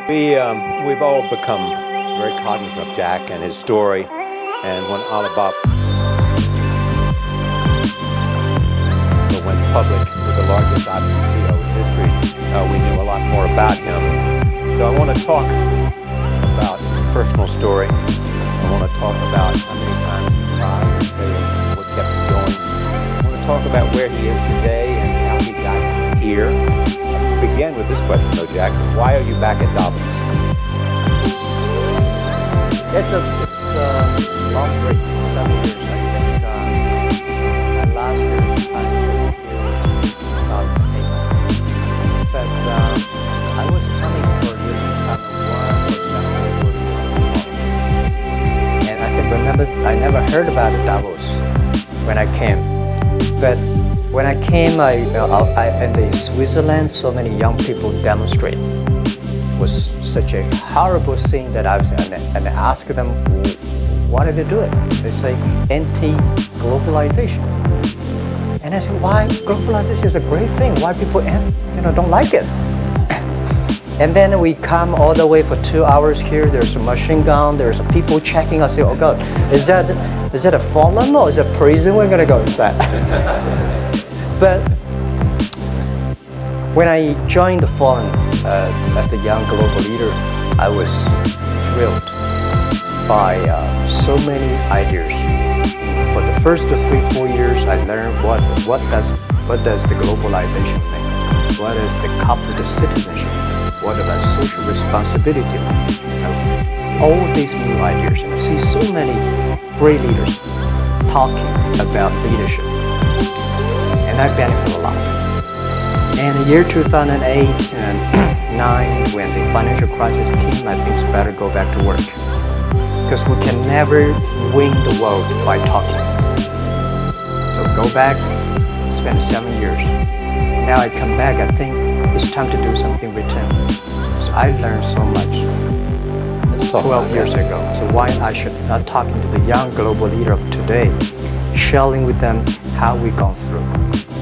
We've all become very cognizant of Jack and his story, and when Alibaba went public with the largest IPO in history, we knew a lot more about him. So I want to talk about his personal story. I want to talk about how many times he tried and failed, what kept him going. I want to talk about where he is today and how he got here. Begin with this question though, Jack. Why are you back at Davos? It's a long break for 7 years. I think my last year was 2008. But I was coming for year 2001, for example, and I can remember I never heard about Davos when I came. But when I came, in the Switzerland, so many young people demonstrate. It was such a horrible thing that I was, and I asked them, why did they do it? They say anti-globalization. And I said, why? Globalization is a great thing. Why people don't like it? And then we come all the way for 2 hours here. There's a machine gun. There's people checking us. Say, oh God, is that a fallen or is it prison? We're gonna go inside. But when I joined the Forum as the young global leader, I was thrilled by so many ideas. For the first 3-4 years, I learned what does the globalization mean? What is the corporate citizenship mean? What about social responsibility mean? All these new ideas, and I see so many great leaders talking about leadership. And I benefit a lot. And the year 2008 and 9, when the financial crisis came, I think it's better go back to work. Because we can never win the world by talking. So go back, spend 7 years. Now I come back, I think it's time to do something in return. So I learned so much 12 years ago. So why I should not talking to the young global leader of today, sharing with them how we've gone through.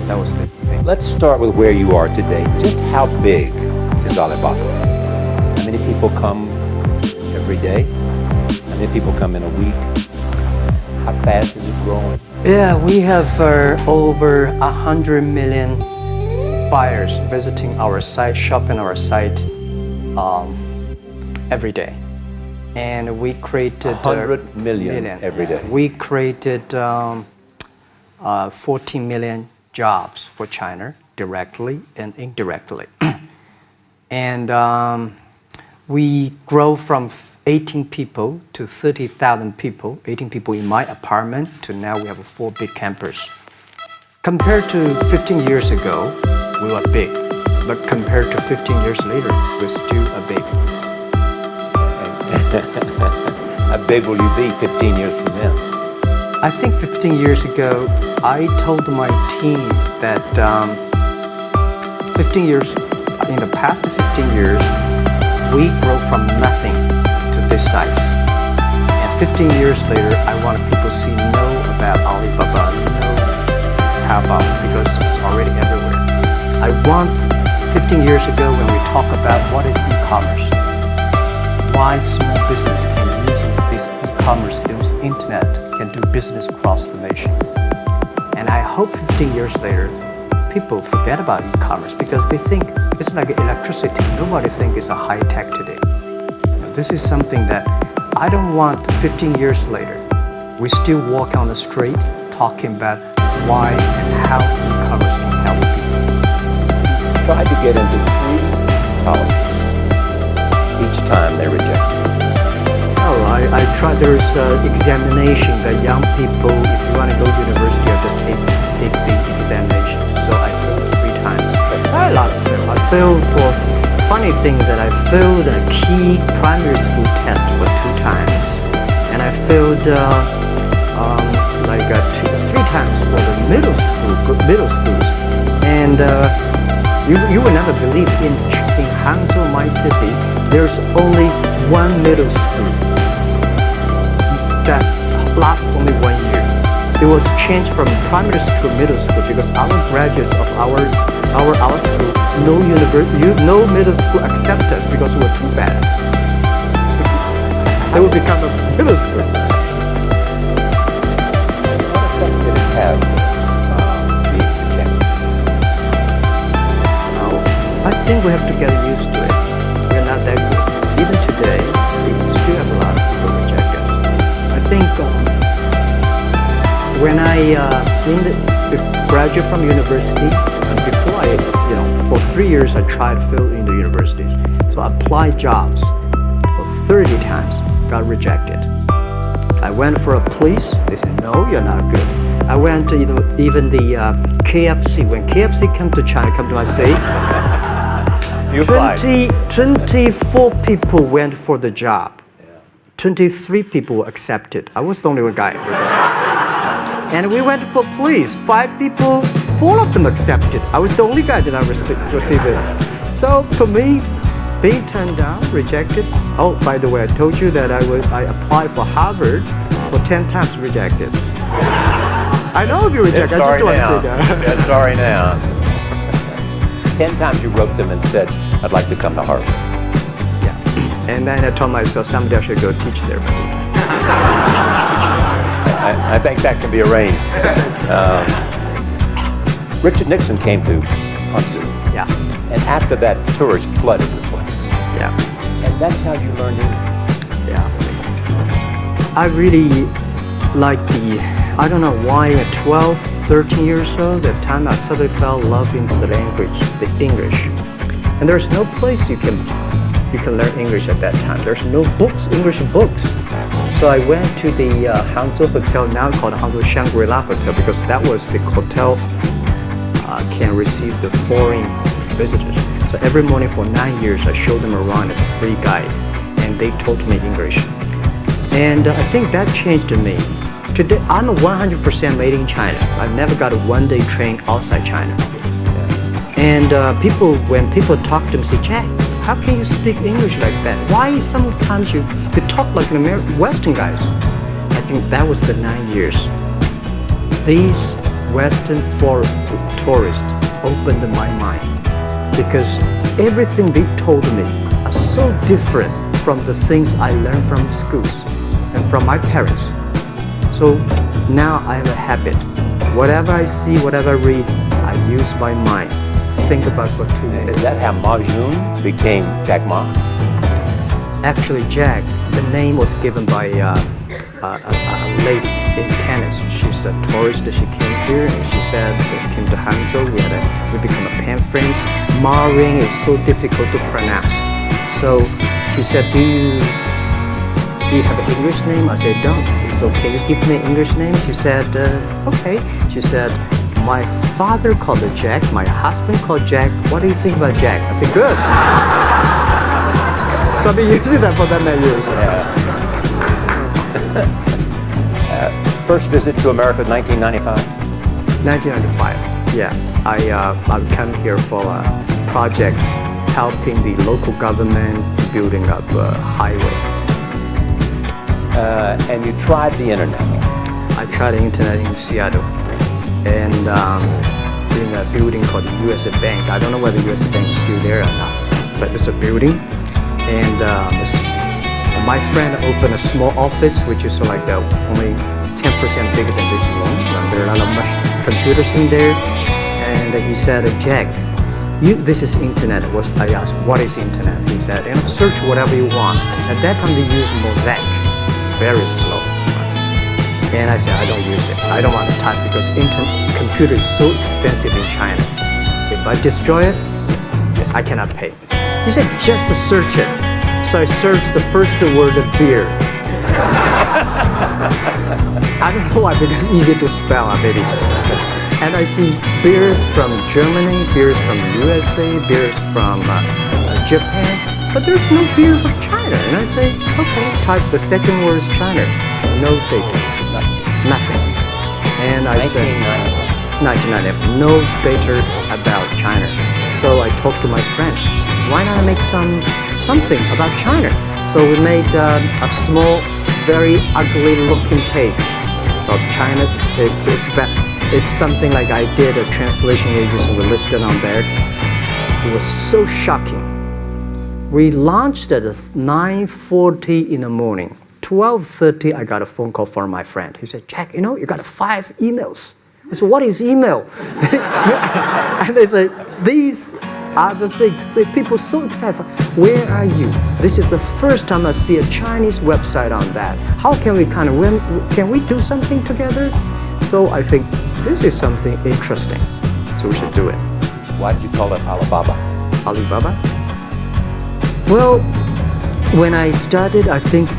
That was the thing. Let's start with where you are today. Just how big is Alibaba? How many people come every day? How many people come in a week? How fast is it growing? Yeah, we have over 100 million buyers visiting our site, shopping our site every day. And we created 100 million every day. We created 14 million jobs for China, directly and indirectly. And we grow from 18 people to 30,000 people, 18 people in my apartment, to now we have 4 big campus. Compared to 15 years ago, we were big. But compared to 15 years later, we're still a big. How big will you be 15 years from now? I think 15 years ago, I told my team that 15 years, in the past 15 years, we grow from nothing to this size. And 15 years later, I want people to see know about Alibaba, know Taobao, because it's already everywhere. I want 15 years ago when we talk about what is e-commerce, why small business can use this e-commerce, use internet, can do business across the nation. And I hope 15 years later, people forget about e-commerce because they think it's like electricity. Nobody thinks it's a high tech today. This is something that I don't want 15 years later. We still walk on the street talking about why and how e-commerce can help people. Tried to get into 3 colleges. Each time they rejected. Oh, I tried. There's examination that young people, if you want to go to university, you have to take the examinations. So I failed 3 times. I had a lot of fail. I failed for funny things that I failed a key primary school test for 2 times, and I failed 3 times for the middle schools. And you will never believe in Hangzhou, my city, there's only 1 middle school that lasts only 1 year. It was changed from primary school to middle school because our graduates of our school no middle school accept us because we were too bad. They would become a middle school. What effect did it have being rejected? I think we have to get used to it. We're not that good. Even today, we still have a lot of people reject us. I think when I graduate from universities, and before for 3 years I tried to fill in the universities. So I applied jobs for 30 times, got rejected. I went for a police, they said, no, you're not good. I went to even the KFC. When KFC came to China, come to my city, You applied. 24 people went for the job. 23 people were accepted. I was the only one guy. And we went for police. 5 people, 4 of them accepted. I was the only guy that I received it. So to me, being turned down, rejected. Oh, by the way, I told you that I applied for Harvard for 10 times, rejected. I know if you reject, I just don't want to say that. Yeah, sorry now. 10 times you wrote them and said, I'd like to come to Harvard. Yeah. And then I told myself someday I should go teach there. I think that can be arranged. Richard Nixon came to Hangzhou. Yeah. And after that, tourists flooded the place. Yeah. And that's how you learned English. Yeah. I really like I don't know why at 12, 13 years old, that time I suddenly fell in love into the language, the English. And there's no place you can learn English at that time. There's no books, English books. So I went to the Hangzhou Hotel, now called Hangzhou Shangri-La Hotel, because that was the hotel can receive the foreign visitors. So every morning for 9 years, I showed them around as a free guide, and they taught me English. And I think that changed me. Today, I'm 100% made in China. I've never got a one-day train outside China. And when people talk to me, say, Jack, how can you speak English like that? Why sometimes you talk like an Western guys? I think that was the 9 years. These Western tourists opened my mind, because everything they told me are so different from the things I learned from schools and from my parents. So now I have a habit. Whatever I see, whatever I read, I use my mind. Think about for 2 minutes. Is that how Ma Jun became Jack Ma? Actually, Jack, the name was given by a lady in tennis. She's a tourist. She came here and she said, we came to Hangzhou, we become a pen friends. Ma Ring is so difficult to pronounce. So she said, do you have an English name? I said, don't. So can you give me an English name? She said, okay. She said, my father called it Jack, my husband called Jack. What do you think about Jack? I said, good. So I've been using that for that many years. Yeah. First visit to America, 1995? 1995, yeah. I've come here for a project helping the local government building up a highway. And you tried the internet? I tried the internet in Seattle, and in a building called the USA Bank. I don't know whether the USA Bank is still there or not, but it's a building. And my friend opened a small office, which is like only 10% bigger than this room. There are a lot of computers in there. And he said, Jack, this is internet. I asked, what is internet? He said, search whatever you want. At that time, they used Mosaic, very slow. And I said, I don't use it. I don't want to type because computer is so expensive in China. If I destroy it, I cannot pay. He said, just to search it. So I searched the first word of beer. I don't know why, because it's easy to spell, maybe. And I see beers from Germany, beers from USA, beers from Japan, but there's no beer from China. And I say, okay, type the second word is China. No data. Nothing. And I said, 1995, no data about China. So I talked to my friend, why not make something about China? So we made a small, very ugly looking page of China. It's something like I did a translation agency, we listed on there. It was so shocking. We launched at 9:40 in the morning. 12:30, I got a phone call from my friend. He said, Jack, you know, you got 5 emails. I said, what is email? And they said, these are the things. So people so excited. Where are you? This is the first time I see a Chinese website on that. How can we can we do something together? So I think this is something interesting. So we should do it. Why did you call it Alibaba? Alibaba? Well, when I started, I think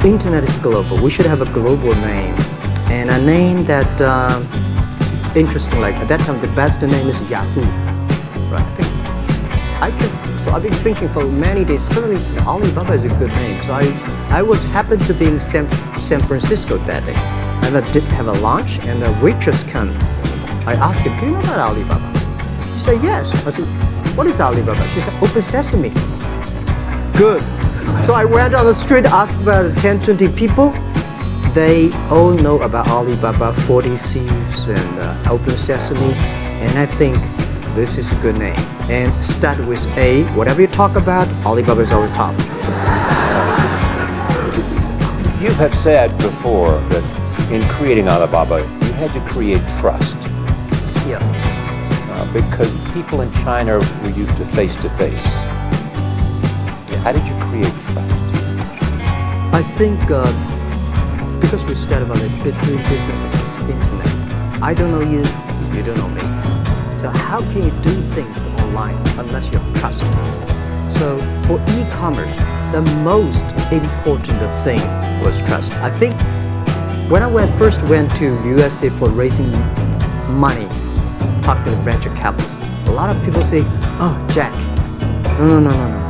internet is global. We should have a global name. And a name that, interesting, like at that time, the best name is Yahoo. Right? So I've been thinking for many days, certainly Alibaba is a good name. So I was happened to be in San Francisco that day. And I did have a lunch, and a waitress came. I asked her, do you know about Alibaba? She said, yes. I said, what is Alibaba? She said, Open Sesame. Good. So I went on the street, asked about 10, 20 people. They all know about Alibaba, 40 Thieves, and Open Sesame. And I think this is a good name. And start with A. Whatever you talk about, Alibaba is always top. You have said before that in creating Alibaba, you had to create trust. Yeah. Because people in China were used to face-to-face. How did you create trust? I think because we started about doing business on the internet. I don't know you, you don't know me. So how can you do things online unless you're trusted? So for e-commerce, the most important thing was trust. I think when I first went to USA for raising money, talking to venture capitalists, a lot of people say, oh, Jack, no.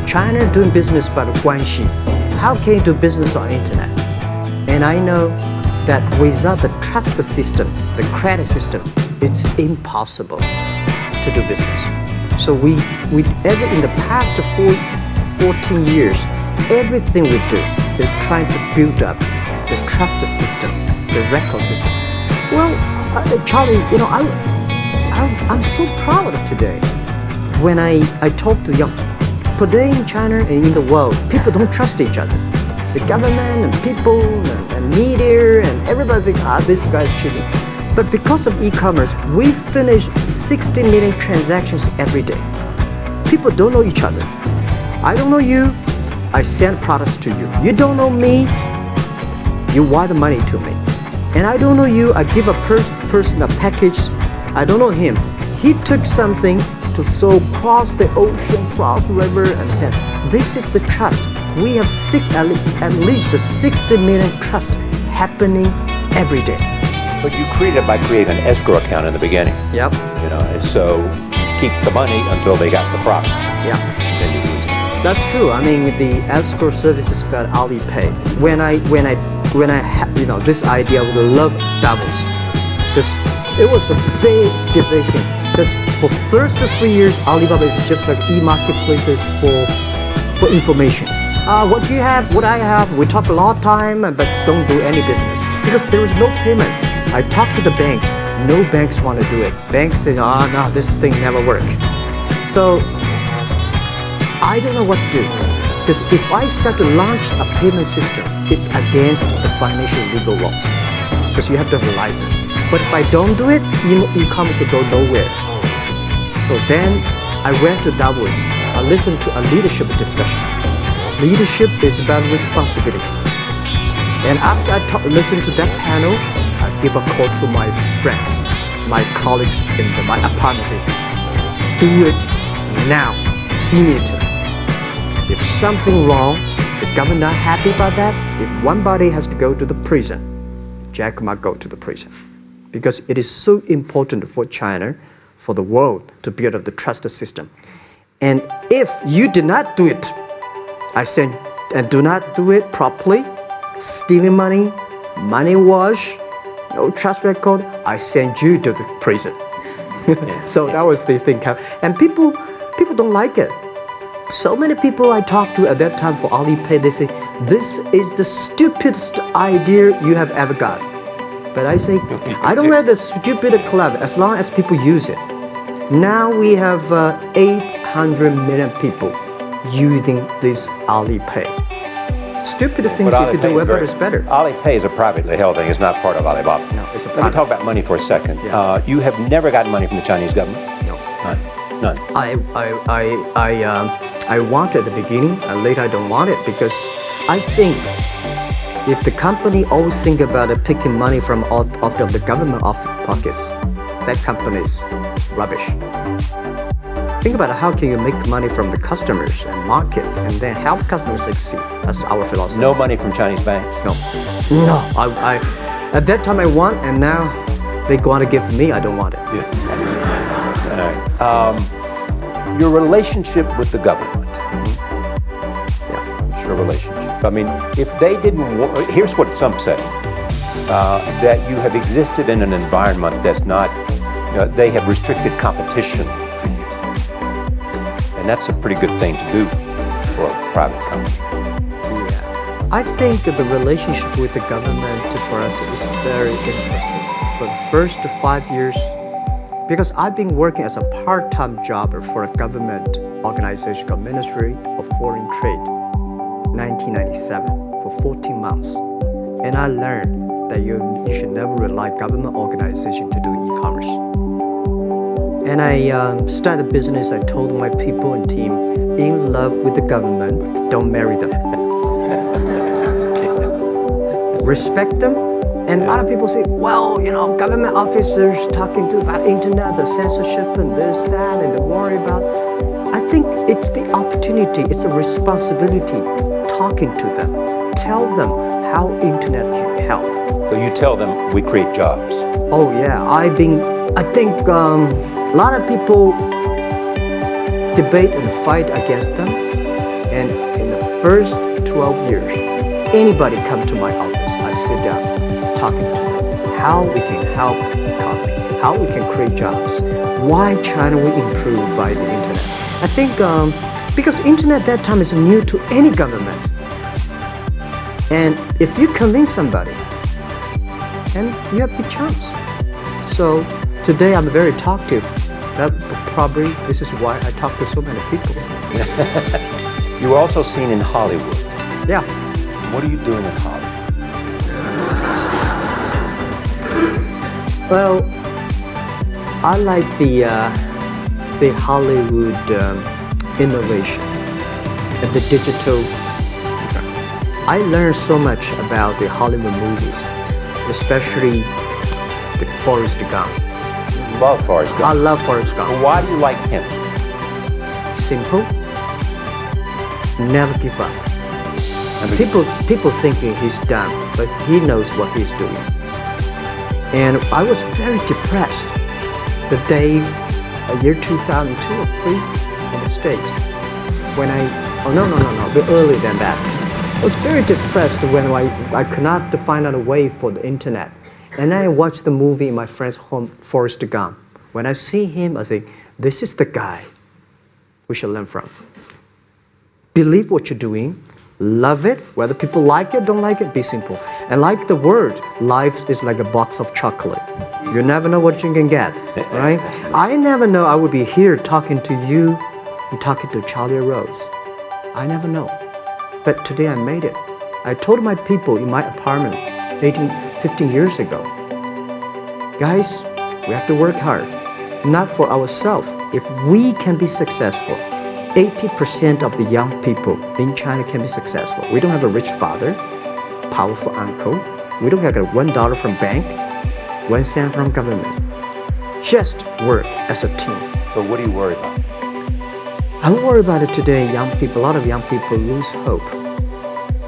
China doing business by the guanxi. How can you do business on internet? And I know that without the trust system, the credit system, it's impossible to do business. So we in the past 14 years, everything we do is trying to build up the trust system, the record system. Well, Charlie, you know, I'm so proud of today. When I talk to young today in China and in the world, people don't trust each other. The government and people and media and everybody think, this guy's cheating. But because of e-commerce, we finish 60 million transactions every day. People don't know each other. I don't know you, I send products to you. You don't know me, you wire the money to me. And I don't know you, I give a person a package, I don't know him. He took something to cross the ocean, cross the river, and said, this is the trust. We have at least 60 million trust happening every day. But you created it by creating an escrow account in the beginning. Yep. You know, and so keep the money until they got the product. Yeah. Then you lose them. That's true. I mean, the escrow service is about Alipay. When I had, you know, this idea with the love Davos, because it was a big decision. Because for first 3 years, Alibaba is just like e-marketplaces for information. What you have, what I have, we talk a lot of time, but don't do any business. Because there is no payment. I talk to the banks, no banks want to do it. Banks say, no, this thing never works. So, I don't know what to do. Because if I start to launch a payment system, it's against the financial legal laws. Because you have to have a license. But if I don't do it, e-commerce will go nowhere. So then I went to Davos. I listened to a leadership discussion. Leadership is about responsibility. And after I listened to that panel, I give a call to my friends, my colleagues in my apartment, say, do it now, immediately. If something wrong, the government not happy about that, if one body has to go to the prison, Jack Ma go to the prison. Because it is so important for China, for the world, to build up the trust system. And if you did not do it, I said, and do not do it properly, stealing money, money wash, no trust record, I send you to the prison. So that was the thing. And people don't like it. So many people I talked to at that time for Alipay, they say, this is the stupidest idea you have ever got. But I say, I don't wear the stupid clever as long as people use it. Now we have 800 million people using this Alipay. Stupid things if you do whatever is better. Alipay is a privately held thing. It's not part of Alibaba. No, it's a Let me private. talk about money for a second. Yeah. You have never gotten money from the Chinese government? No. None. I want it at the beginning, and later I don't want it because I think if the company always think about picking money from out of the government pockets, that company is rubbish. Think about how can you make money from the customers and market and then help customers succeed. That's our philosophy. No money from Chinese banks? No. I at that time I want, and now they want to give me. I don't want it. Yeah. All right. Your relationship with the government. Yeah. It's your relationship. I mean, if they didn't here's what some say, that you have existed in an environment that's not, they have restricted competition for you. And that's a pretty good thing to do for a private company. Yeah. I think the relationship with the government for us is very interesting. For the first 5 years, because I've been working as a part-time jobber for a government organization called Ministry of Foreign Trade, 1997, for 14 months. And I learned that you should never rely on government organization to do e-commerce. And I started a business. I told my people and team, in love with the government, don't marry them. Respect them. And a lot of people say, well, government officers talking about internet, the censorship and this, that, and they worry about. I think it's the opportunity, it's a responsibility talking to them. Tell them how internet can help. So you tell them we create jobs. Oh yeah, I think a lot of people debate and fight against them. And in the first 12 years, anybody come to my office, I sit down, talking to them, how we can help the economy, how we can create jobs, why China will improve by the internet. I think because internet that time is new to any government. And if you convince somebody, and you have the chance. So today I'm very talkative. That probably this is why I talk to so many people. You were also seen in Hollywood. Yeah. What are you doing in Hollywood? Well, I like the Hollywood innovation and the digital. I learned so much about the Hollywood movies, especially the Forrest Gump. Love Forrest Gump. I love Forrest Gump. Why do you like him? Simple, never give up. And people thinking he's dumb, but he knows what he's doing. And I was very depressed the day, year 2002 or 3 in the States. When a bit earlier than that. I was very depressed when I could not find out a way for the internet. And then I watched the movie in my friend's home, Forrest Gump. When I see him, I think, this is the guy we should learn from. Believe what you're doing, love it, whether people like it, don't like it, be simple. And like the word, life is like a box of chocolate. You never know what you can get, right? I never know I would be here talking to you and talking to Charlie Rose. I never know. But today I made it. I told my people in my apartment 15 years ago, guys, we have to work hard, not for ourselves. If we can be successful, 80% of the young people in China can be successful. We don't have a rich father, powerful uncle. We don't have $1 from bank, 1 cent from government. Just work as a team. So what do you worry about? I worry about it today. Young people, a lot of young people lose hope,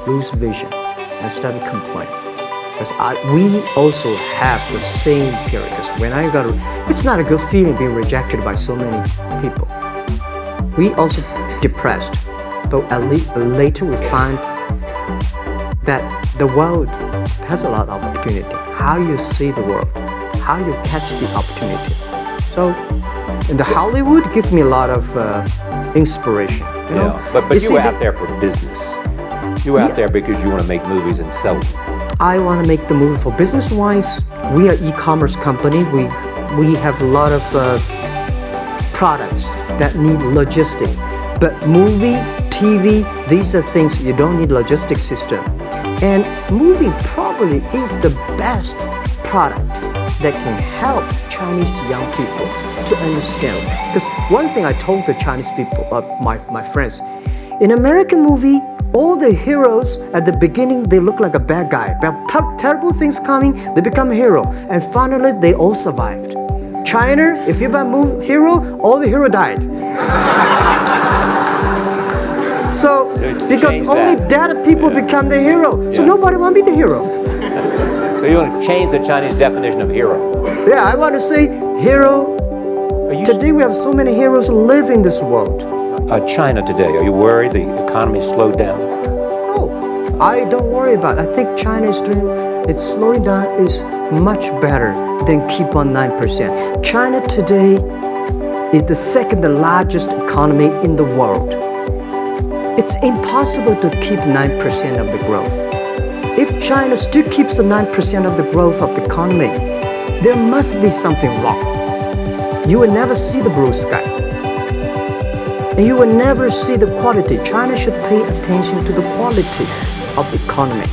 lose vision, and start to complain. Because we also have the same period. Because when it's not a good feeling being rejected by so many people. We also depressed, but at least later we find that the world has a lot of opportunity. How you see the world, how you catch the opportunity. So, in the Hollywood gives me a lot of inspiration. You know? But you were out there for business. You were out there because you want to make movies and sell them. I want to make the movie for business-wise. We are e-commerce company. We have a lot of products that need logistic. But movie, TV, these are things you don't need logistic system. And movie probably is the best product that can help Chinese young people to understand. Because one thing I told the Chinese people, my friends, in American movie, all the heroes at the beginning, they look like a bad guy. Terrible things coming, they become a hero. And finally, they all survived. China, if you're a hero, all the hero died. So, because only dead people become the hero. So nobody want to be the hero. So you want to change the Chinese definition of hero? Yeah, I want to say hero. Today we have so many heroes live in this world. China today, are you worried the economy slowed down? No, I don't worry about it. I think China is doing, it's slowing down is much better than keep on 9%. China today is the second largest economy in the world. It's impossible to keep 9% of the growth. If China still keeps the 9% of the growth of the economy, there must be something wrong. You will never see the blue sky. And you will never see the quality. China should pay attention to the quality of the economy.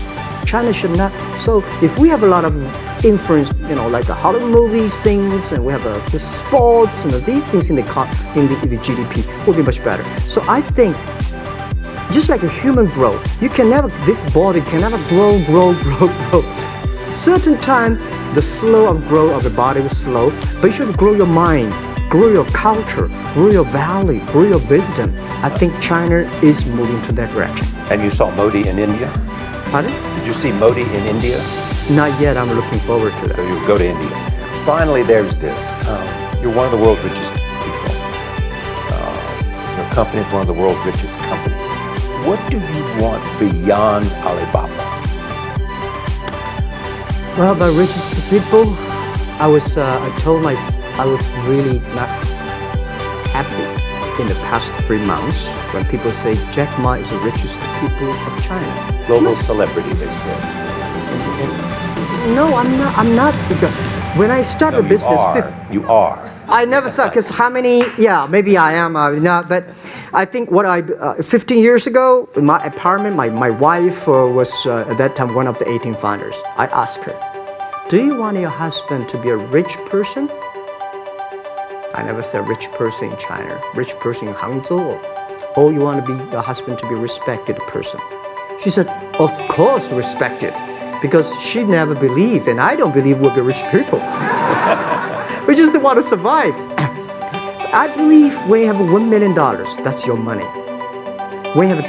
China should not. So if we have a lot of influence, like the Hollywood movies, things, and we have the sports and these things in the GDP, will be much better. So I think, just like a human growth, this body can never grow. Certain time, the slow of growth of the body is slow, but you should grow your mind, grow your culture, grow your value, grow your wisdom. I think China is moving to that direction. And you saw Modi in India? Pardon? Did you see Modi in India? Not yet, I'm looking forward to that. So you go to India. Finally, there's this. You're one of the world's richest people. Your company is one of the world's richest companies. What do you want beyond Alibaba? Well, by richest people, I was really not happy in the past 3 months when people say Jack Ma is the richest people of China. Global celebrity, they said. No, I'm not. Because when I started business, you are. I never thought, because how many? Yeah, maybe I am. But I think 15 years ago, in my apartment, my wife was at that time one of the 18 founders. I asked her, "Do you want your husband to be a rich person?" I never said rich person in China, rich person in Hangzhou, or you want to be your husband to be a respected person. She said, "Of course, respected," because she never believed, and I don't believe we'll be rich people. We just want to survive. I believe when you have $1 million, that's your money. When you have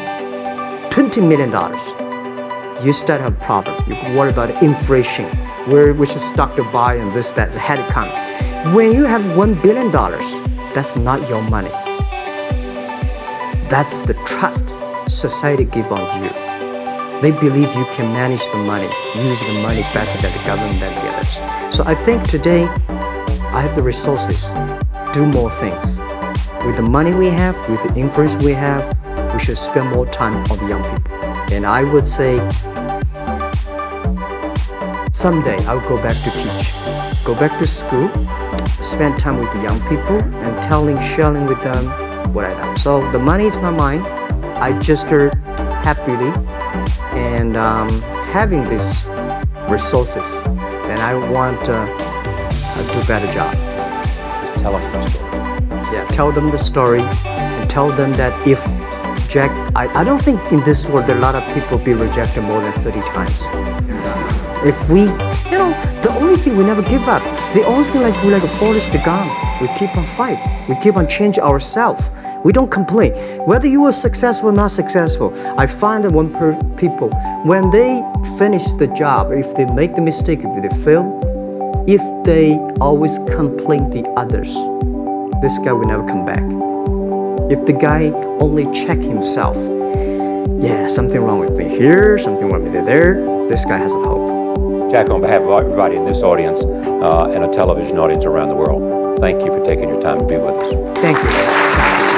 $20 million, you start to have a problem. You worry about inflation, which is stock to buy and this, that, had to come. When you have $1 billion, that's not your money. That's the trust society give on you. They believe you can manage the money, use the money better than the government than the others. So I think today, I have the resources, do more things. With the money we have, with the influence we have, we should spend more time on the young people. And I would say, someday I'll go back to teach, go back to school, spend time with the young people, and sharing with them what I know. So the money is not mine. I just heard happily and having these resources, and I want do a better job. Just tell them the story. Yeah, tell them the story and tell them that if Jack, I don't think in this world there are a lot of people be rejected more than 30 times. If we, the only thing we never give up, the only thing we're like a Forrest Gump, we keep on fight, we keep on changing ourselves. We don't complain. Whether you are successful or not successful, I find that people, when they finish the job, if they make the mistake, if they fail, if they always complain the others, this guy will never come back. If the guy only check himself, yeah, something wrong with me here, something wrong with me there, this guy has a hope. Jack, on behalf of everybody in this audience and a television audience around the world, thank you for taking your time to be with us. Thank you.